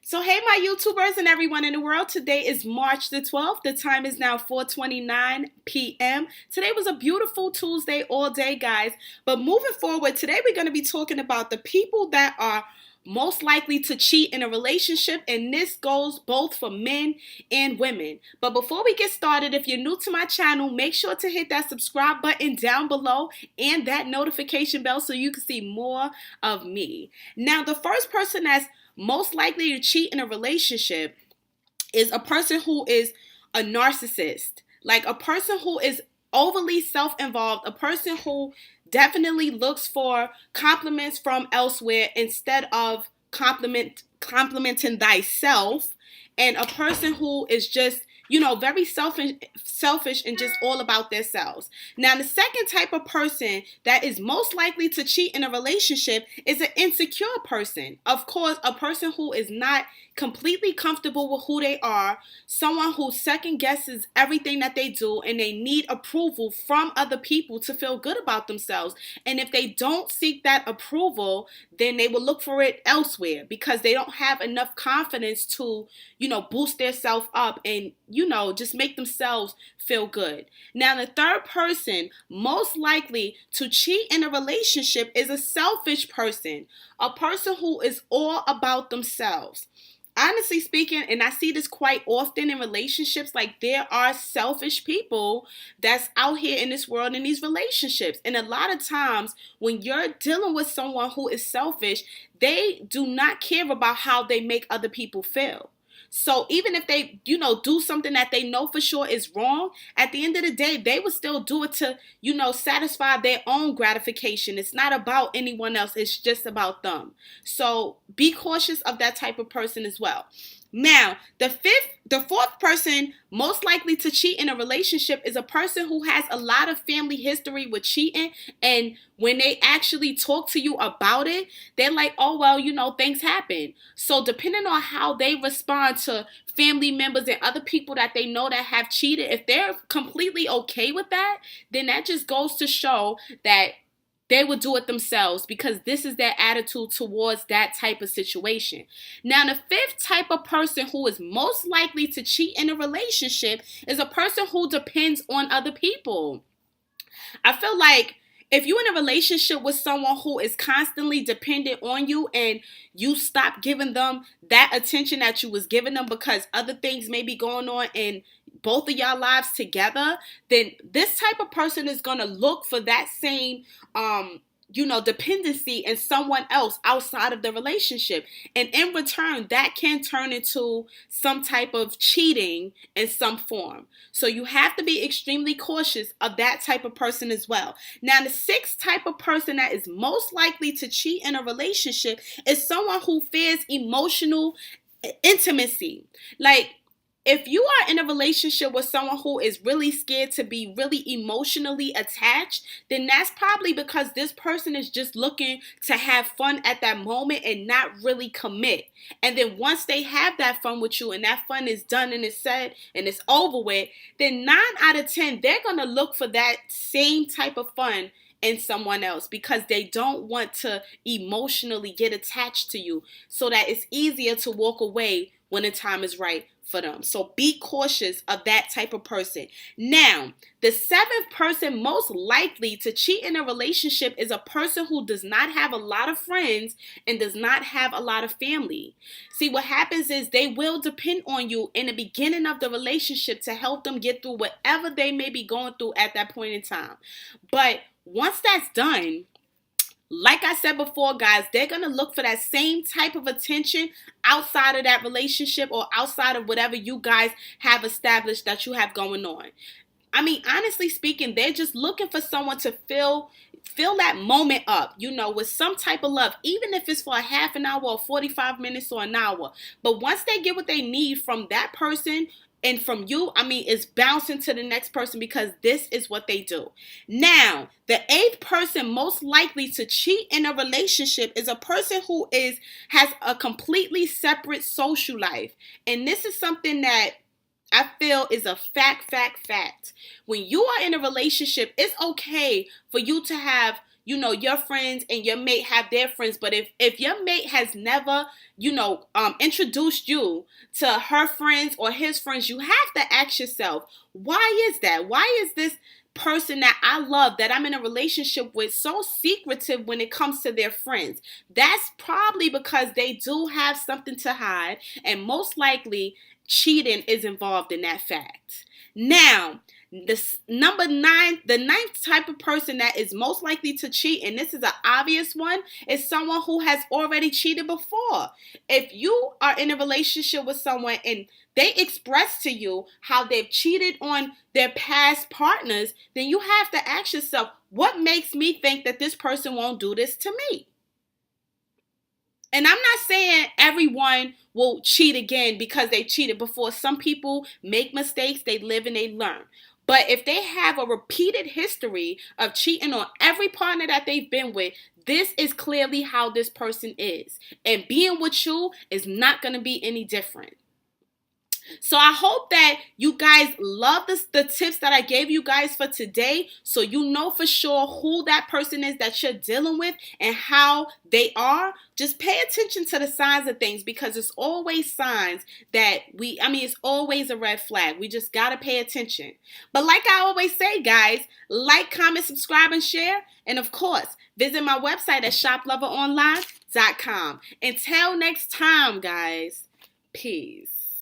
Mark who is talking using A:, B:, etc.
A: So hey my YouTubers and everyone in the world, today is March the 12th. The time is now 4:29 p.m. Today was a beautiful Tuesday all day, guys. But moving forward, today we're going to be talking about the people that are most likely to cheat in a relationship, and this goes both for men and women. But before we get started, if you're new to my channel, make sure to hit that subscribe button down below and that notification bell so you can see more of me. Now, the first person that's most likely to cheat in a relationship is a person who is a narcissist, like a person who is overly self-involved, a person who definitely looks for compliments from elsewhere instead of complimenting thyself, and a person who is just very selfish and just all about themselves. Now, the second type of person that is most likely to cheat in a relationship is an insecure person. Of course, a person who is not completely comfortable with who they are, someone who second guesses everything that they do, and they need approval from other people to feel good about themselves. And if they don't seek that approval, then they will look for it elsewhere because they don't have enough confidence to, boost their self up and, just make themselves feel good. Now, the third person most likely to cheat in a relationship is a selfish person, a person who is all about themselves. Honestly speaking, and I see this quite often in relationships, like there are selfish people that's out here in this world in these relationships. And a lot of times when you're dealing with someone who is selfish, they do not care about how they make other people feel. So even if they, do something that they know for sure is wrong, at the end of the day, they will still do it to, satisfy their own gratification. It's not about anyone else. It's just about them. So be cautious of that type of person as well. Now, the fourth person most likely to cheat in a relationship is a person who has a lot of family history with cheating, and when they actually talk to you about it, they're like, oh, well, things happen. So depending on how they respond to family members and other people that they know that have cheated, if they're completely okay with that, then that just goes to show that they would do it themselves because this is their attitude towards that type of situation. Now, the fifth type of person who is most likely to cheat in a relationship is a person who depends on other people. I feel like if you're in a relationship with someone who is constantly dependent on you and you stop giving them that attention that you was giving them because other things may be going on in both of y'all lives together, then this type of person is going to look for that same dependency in someone else outside of the relationship. And in return, that can turn into some type of cheating in some form. So you have to be extremely cautious of that type of person as well. Now, the sixth type of person that is most likely to cheat in a relationship is someone who fears emotional intimacy. Like, if you are in a relationship with someone who is really scared to be really emotionally attached, then that's probably because this person is just looking to have fun at that moment and not really commit. And then once they have that fun with you and that fun is done and it's said and it's over with, then 9 out of 10, they're going to look for that same type of fun in someone else because they don't want to emotionally get attached to you, so that it's easier to walk away when the time is right for them. So be cautious of that type of person. Now, the seventh person most likely to cheat in a relationship is a person who does not have a lot of friends and does not have a lot of family. See, what happens is they will depend on you in the beginning of the relationship to help them get through whatever they may be going through at that point in time. But once that's done, like I said before, guys, they're going to look for that same type of attention outside of that relationship or outside of whatever you guys have established that you have going on. I mean, honestly speaking, they're just looking for someone to fill that moment up, with some type of love, even if it's for a half an hour or 45 minutes or an hour. But once they get what they need from that person and from you, it's bouncing to the next person because this is what they do. Now, the eighth person most likely to cheat in a relationship is a person who has a completely separate social life. And this is something that I feel is a fact. When you are in a relationship, it's okay for you to have your friends and your mate have their friends. But if your mate has never, introduced you to her friends or his friends, you have to ask yourself, why is that? Why is this person that I love, that I'm in a relationship with, so secretive when it comes to their friends? That's probably because they do have something to hide, and most likely cheating is involved in that fact. Now, this number 9, the ninth type of person that is most likely to cheat, and this is an obvious one, is someone who has already cheated before. If you are in a relationship with someone and they express to you how they've cheated on their past partners, then you have to ask yourself, what makes me think that this person won't do this to me? And I'm not saying everyone will cheat again because they cheated before. Some people make mistakes, they live and they learn. But if they have a repeated history of cheating on every partner that they've been with, this is clearly how this person is. And being with you is not going to be any different. So I hope that you guys love the tips that I gave you guys for today, so you know for sure who that person is that you're dealing with and how they are. Just pay attention to the signs of things, because it's always signs that it's always a red flag. We just got to pay attention. But like I always say, guys, like, comment, subscribe, and share. And of course, visit my website at shoploveronline.com. Until next time, guys, peace.